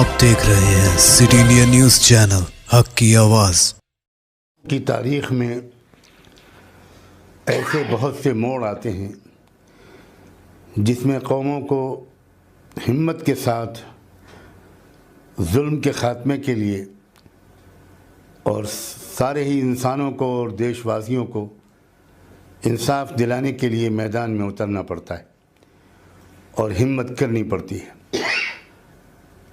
आप देख रहे हैं सिटी इंडिया न्यूज चैनल, हक की आवाज की तारीख में ऐसे बहुत से मोड़ आते हैं जिसमें कौमों को हिम्मत के साथ जुल्म के ख़ात्मे के लिए और सारे ही इंसानों को और देशवासियों को इंसाफ दिलाने के लिए मैदान में उतरना पड़ता है और हिम्मत करनी पड़ती है।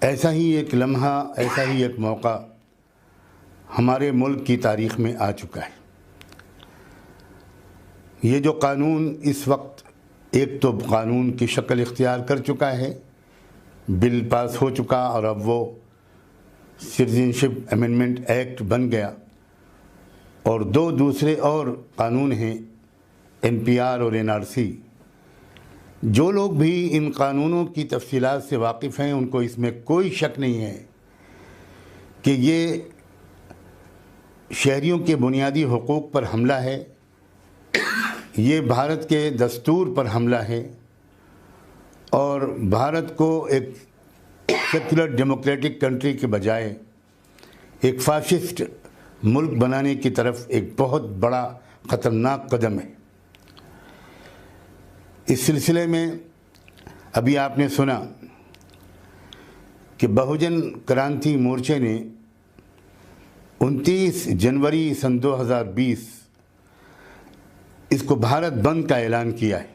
ऐसा ही एक लम्हा, ऐसा ही एक मौका हमारे मुल्क की तारीख़ में आ चुका है। ये जो कानून इस वक्त एक तो कानून की शक्ल इख्तियार कर चुका है, बिल पास हो चुका और अब वो सिटीजनशिप अमेंडमेंट एक्ट बन गया, और दो दूसरे और कानून हैं NPR और NRC। जो लोग भी इन कानूनों की तफसीलात से वाकिफ़ हैं उनको इसमें कोई शक नहीं है कि ये शहरियों के बुनियादी हुकूक़ पर हमला है, ये भारत के दस्तूर पर हमला है और भारत को एक सेक्युलर डेमोक्रेटिक कंट्री के बजाय एक फाशिस्ट मुल्क बनाने की तरफ एक बहुत बड़ा ख़तरनाक कदम है। इस सिलसिले में अभी आपने सुना कि बहुजन क्रांति मोर्चे ने 29 जनवरी सन 2020 इसको भारत बंद का ऐलान किया है।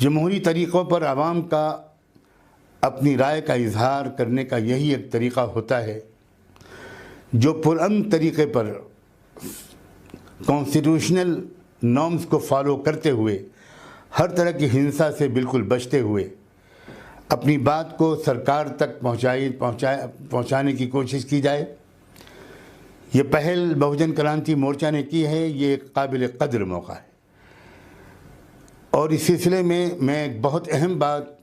जमहूरी तरीक़ों पर आवाम का अपनी राय का इजहार करने का यही एक तरीक़ा होता है जो पुरअमन तरीक़े पर कॉन्स्टिट्यूशनल नॉर्म्स को फॉलो करते हुए हर तरह की हिंसा से बिल्कुल बचते हुए अपनी बात को सरकार तक पहुंचाने की कोशिश की जाए। ये पहल बहुजन क्रांति मोर्चा ने की है, ये एक काबिल कद्र मौका है। और इस सिलसिले में मैं एक बहुत अहम बात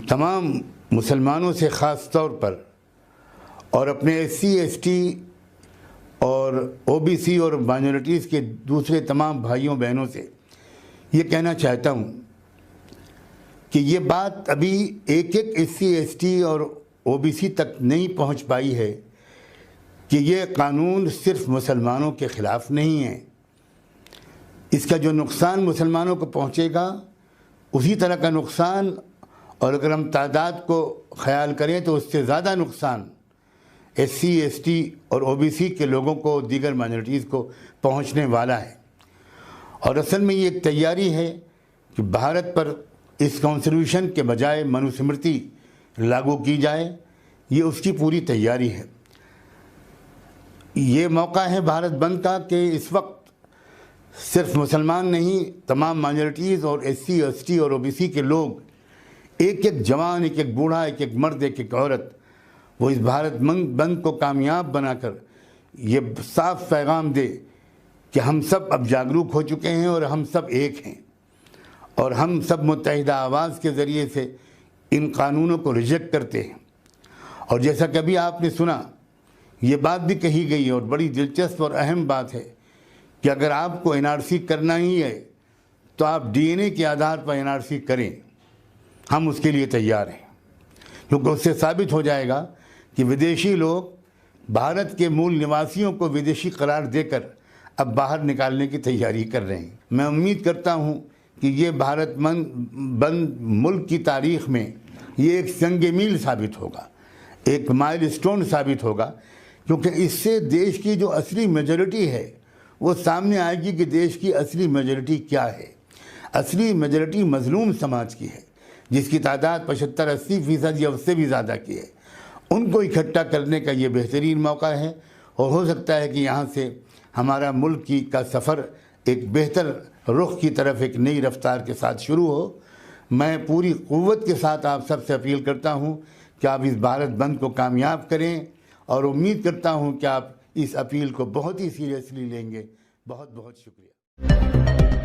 तमाम मुसलमानों से ख़ास तौर पर और अपने SC ST और OBC और माइनॉरिटीज़ के दूसरे तमाम भाइयों बहनों से ये कहना चाहता हूँ कि ये बात अभी एक SC ST और OBC तक नहीं पहुँच पाई है कि ये कानून सिर्फ मुसलमानों के ख़िलाफ़ नहीं है। इसका जो नुकसान मुसलमानों को पहुँचेगा उसी तरह का नुकसान, और अगर हम तादाद को ख्याल करें तो उससे ज़्यादा नुकसान SC ST और OBC के लोगों को, दीगर माइनॉरिटीज़ को पहुंचने वाला है। और असल में ये एक तैयारी है कि भारत पर इस कॉन्स्टिट्यूशन के बजाय मनुस्मृति लागू की जाए, ये उसकी पूरी तैयारी है। ये मौका है भारत बंद का कि इस वक्त सिर्फ मुसलमान नहीं, तमाम माइनॉरिटीज़ और SC ST और OBC के लोग, एक एक जवान, एक एक बूढ़ा, एक एक मर्द, एक एक औरत, वो इस भारत बंद को कामयाब बनाकर ये साफ पैगाम दे कि हम सब अब जागरूक हो चुके हैं और हम सब एक हैं और हम सब मुत्तहिदा आवाज़ के ज़रिए से इन कानूनों को रिजेक्ट करते हैं। और जैसा कि अभी आपने सुना, ये बात भी कही गई और बड़ी दिलचस्प और अहम बात है कि अगर आपको NRC करना ही है तो आप DNA के आधार पर NRC करें, हम उसके लिए तैयार हैं, क्योंकि उससे साबित हो जाएगा कि विदेशी लोग भारत के मूल निवासियों को विदेशी करार देकर अब बाहर निकालने की तैयारी कर रहे हैं। मैं उम्मीद करता हूं कि ये भारत बंद मुल्क की तारीख़ में ये एक संग मील साबित होगा, एक माइलस्टोन साबित होगा, क्योंकि इससे देश की जो असली मेजॉरिटी है वो सामने आएगी कि देश की असली मेजॉरिटी क्या है। असली मेजॉरिटी मजलूम समाज की है, जिसकी तादाद 75-80% या उससे भी ज़्यादा की है। उनको इकट्ठा करने का ये बेहतरीन मौका है और हो सकता है कि यहाँ से हमारा मुल्क का सफ़र एक बेहतर रुख की तरफ एक नई रफ्तार के साथ शुरू हो। मैं पूरी क़ुव्वत के साथ आप सबसे अपील करता हूँ कि आप इस भारत बंद को कामयाब करें और उम्मीद करता हूँ कि आप इस अपील को बहुत ही सीरियसली लेंगे। बहुत बहुत शुक्रिया।